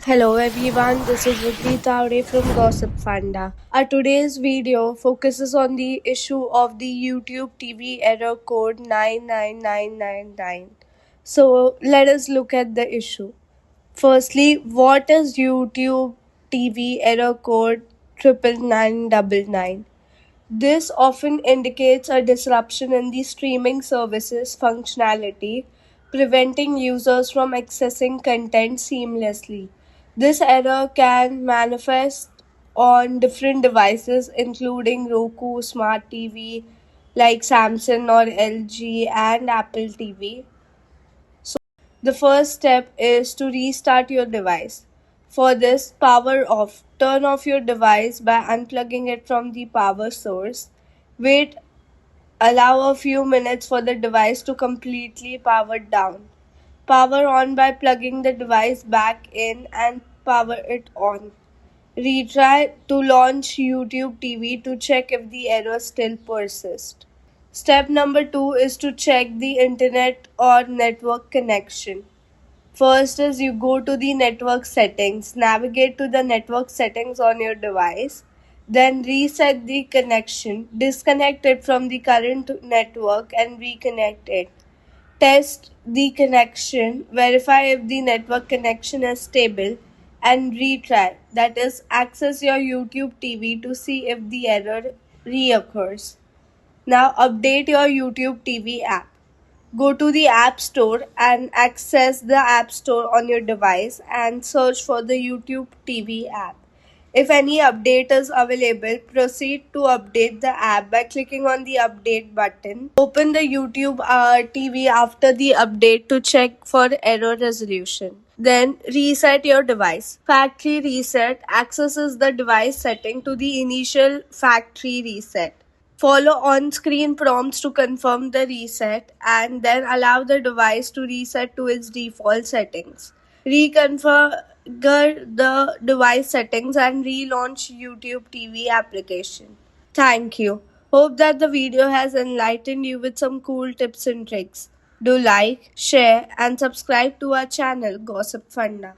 Hello everyone, this is Vidhi Tawde from Gossipfunda. Our today's video focuses on the issue of the YouTube TV error code 99999. So let us look at the issue. Firstly, what is YouTube TV error code 99999? This often indicates a disruption in the streaming service's functionality, preventing users from accessing content seamlessly. This error can manifest on different devices, including Roku, Smart TV, like Samsung or LG, and Apple TV. The first step is to restart your device. For this, power off. Turn off your device by unplugging it from the power source. Wait, allow a few minutes for the device to completely power down. Power on by plugging the device back in and power it on. Retry to launch YouTube TV to check if the error still persists. Step number 2 is to check the internet or network connection. First is you go to the network settings, navigate to the network settings on your device, then reset the connection, disconnect it from the current network and reconnect it. Test the connection, verify if the network connection is stable and retry. That is, access your YouTube TV to see if the error reoccurs. Now update your YouTube TV app. Go to the App Store and access the App Store on your device and search for the YouTube TV app. If any update is available, proceed to update the app by clicking on the update button. Open the YouTube TV after the update to check for error resolution. Then reset your device. Factory reset accesses the device setting to the initial factory reset. Follow on-screen prompts to confirm the reset and then allow the device to reset to its default settings. Reconfigure the device settings and relaunch YouTube TV application. Thank you. Hope that the video has enlightened you with some cool tips and tricks. Do like, share and subscribe to our channel Gossip Funda.